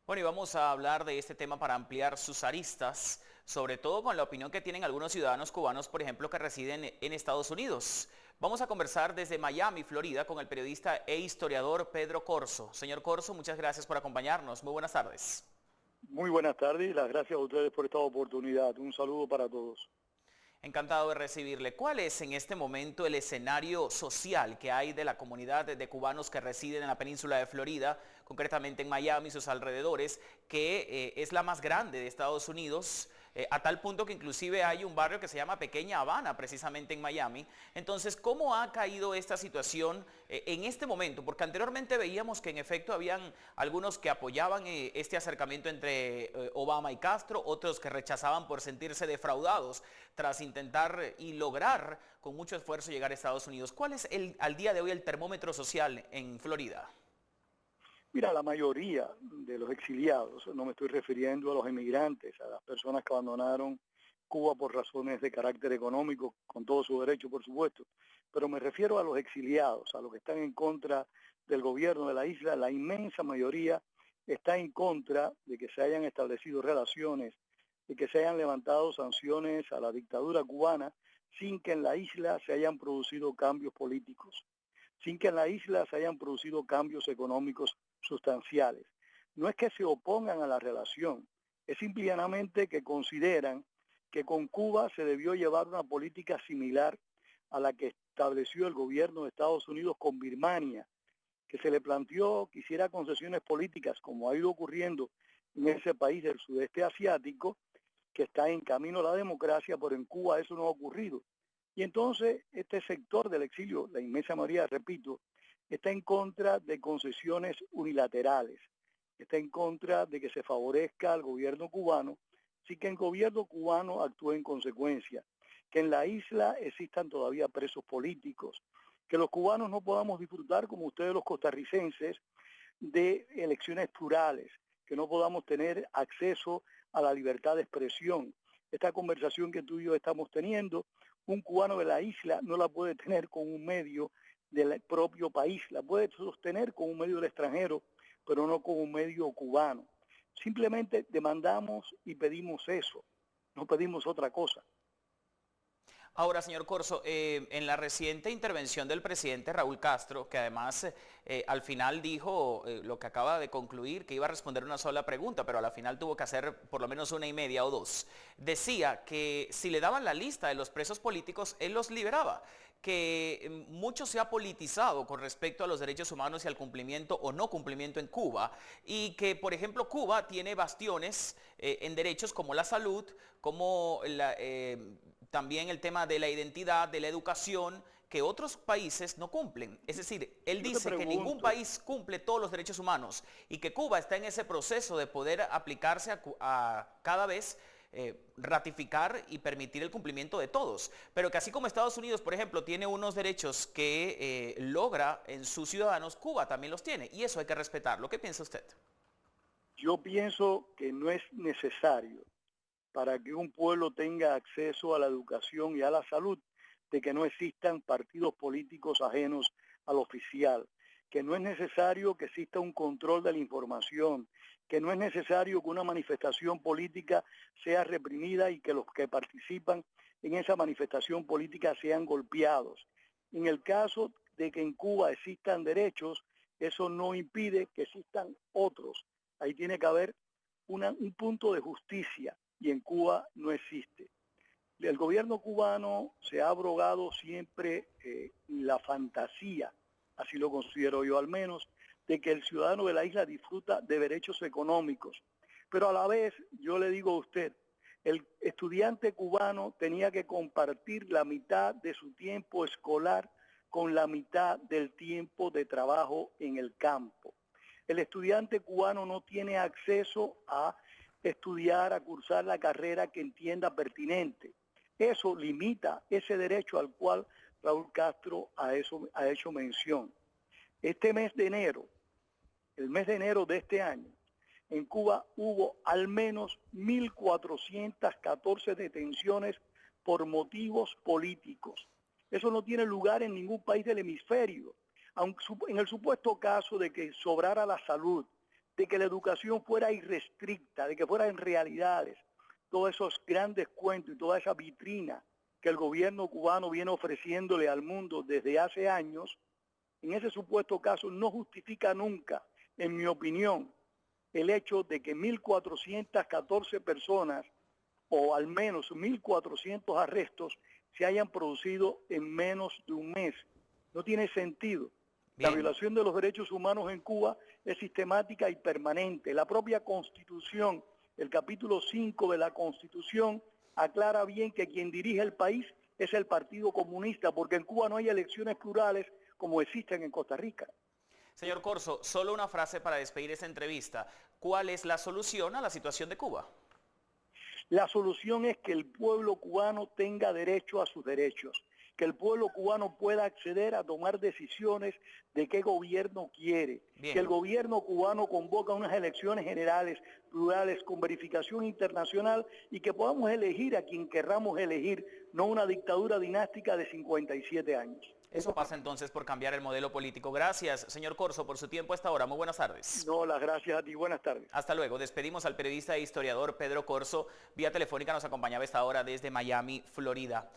Bueno, y vamos a hablar de este tema para ampliar sus aristas, sobre todo con la opinión que tienen algunos ciudadanos cubanos, por ejemplo, que residen en Estados Unidos. Vamos a conversar desde Miami, Florida, con el periodista e historiador Pedro Corso. Señor Corso, muchas gracias por acompañarnos. Muy buenas tardes. Muy buenas tardes y las gracias a ustedes por esta oportunidad. Un saludo para todos. Encantado de recibirle. ¿Cuál es en este momento el escenario social que hay de la comunidad de cubanos que residen en la península de Florida, concretamente en Miami y sus alrededores, que es la más grande de Estados Unidos, a tal punto que inclusive hay un barrio que se llama Pequeña Habana, precisamente en Miami? Entonces, ¿cómo ha caído esta situación en este momento? Porque anteriormente veíamos que en efecto habían algunos que apoyaban este acercamiento entre Obama y Castro, otros que rechazaban por sentirse defraudados tras intentar y lograr con mucho esfuerzo llegar a Estados Unidos. ¿Cuál es al día de hoy el termómetro social en Florida? Mira, la mayoría de los exiliados, no me estoy refiriendo a los emigrantes, a las personas que abandonaron Cuba por razones de carácter económico, con todo su derecho, por supuesto, pero me refiero a los exiliados, a los que están en contra del gobierno de la isla. La inmensa mayoría está en contra de que se hayan establecido relaciones, de que se hayan levantado sanciones a la dictadura cubana sin que en la isla se hayan producido cambios políticos, sin que en la isla se hayan producido cambios económicos sustanciales. No es que se opongan a la relación, es simplemente que consideran que con Cuba se debió llevar una política similar a la que estableció el gobierno de Estados Unidos con Birmania, que se le planteó que hiciera concesiones políticas, como ha ido ocurriendo en ese país del sudeste asiático, que está en camino a la democracia, pero en Cuba eso no ha ocurrido. Y entonces este sector del exilio, la inmensa mayoría, repito, está en contra de concesiones unilaterales, está en contra de que se favorezca al gobierno cubano, sí que el gobierno cubano actúe en consecuencia, que en la isla existan todavía presos políticos, que los cubanos no podamos disfrutar, como ustedes los costarricenses, de elecciones plurales, que no podamos tener acceso a la libertad de expresión. Esta conversación que tú y yo estamos teniendo, un cubano de la isla no la puede tener con un medio del propio país, la puede sostener con un medio del extranjero, pero no con un medio cubano. Simplemente demandamos y pedimos eso, no pedimos otra cosa. Ahora, señor Corso, en la reciente intervención del presidente Raúl Castro, que además al final dijo lo que acaba de concluir, que iba a responder una sola pregunta, pero a la final tuvo que hacer por lo menos una y media o dos, decía que si le daban la lista de los presos políticos, él los liberaba, que mucho se ha politizado con respecto a los derechos humanos y al cumplimiento o no cumplimiento en Cuba, y que, por ejemplo, Cuba tiene bastiones en derechos como la salud, como también el tema de la identidad, de la educación, que otros países no cumplen. Es decir, él Yo te dice que ningún pregunto, país cumple todos los derechos humanos y que Cuba está en ese proceso de poder aplicarse a cada vez ratificar y permitir el cumplimiento de todos. Pero que así como Estados Unidos, por ejemplo, tiene unos derechos que logra en sus ciudadanos, Cuba también los tiene. Y eso hay que respetarlo. ¿Qué piensa usted? yo pienso que no es necesario para que un pueblo tenga acceso a la educación y a la salud, de que no existan partidos políticos ajenos al oficial, que no es necesario que exista un control de la información, que no es necesario que una manifestación política sea reprimida y que los que participan en esa manifestación política sean golpeados. En el caso de que en Cuba existan derechos, eso no impide que existan otros. Ahí tiene que haber un punto de justicia y en Cuba no existe. El gobierno cubano se ha abrogado siempre la fantasía, así lo considero yo al menos, de que el ciudadano de la isla disfruta de derechos económicos. Pero a la vez, yo le digo a usted, el estudiante cubano tenía que compartir la mitad de su tiempo escolar con la mitad del tiempo de trabajo en el campo. El estudiante cubano no tiene acceso a estudiar, a cursar la carrera que entienda pertinente. Eso limita ese derecho al cual Raúl Castro ha hecho mención. Este mes de enero, el mes de enero de este año, en Cuba hubo al menos 1.414 detenciones por motivos políticos. Eso no tiene lugar en ningún país del hemisferio. Aunque en el supuesto caso de que sobrara la salud, de que la educación fuera irrestricta, de que fuera en realidades, todos esos grandes cuentos y toda esa vitrina que el gobierno cubano viene ofreciéndole al mundo desde hace años, en ese supuesto caso no justifica nunca, en mi opinión, el hecho de que 1.414 personas o al menos 1.400 arrestos se hayan producido en menos de un mes. No tiene sentido. La Bien. violación de los derechos humanos en Cuba es sistemática y permanente. La propia Constitución, el capítulo 5 de la Constitución, aclara bien que quien dirige el país es el Partido Comunista, porque en Cuba no hay elecciones plurales como existen en Costa Rica. Señor Corso, solo una frase para despedir esta entrevista. ¿Cuál es la solución a la situación de Cuba? La solución es que el pueblo cubano tenga derecho a sus derechos, que el pueblo cubano pueda acceder a tomar decisiones de qué gobierno quiere, Bien. que el gobierno cubano convoque unas elecciones generales, plurales, con verificación internacional y que podamos elegir a quien querramos elegir, no una dictadura dinástica de 57 años. Eso pasa entonces por cambiar el modelo político. Gracias, señor Corso, por su tiempo hasta ahora. Muy buenas tardes. No, las gracias a ti. Buenas tardes. Hasta luego. Despedimos al periodista e historiador Pedro Corso. Vía telefónica nos acompañaba esta hora desde Miami, Florida.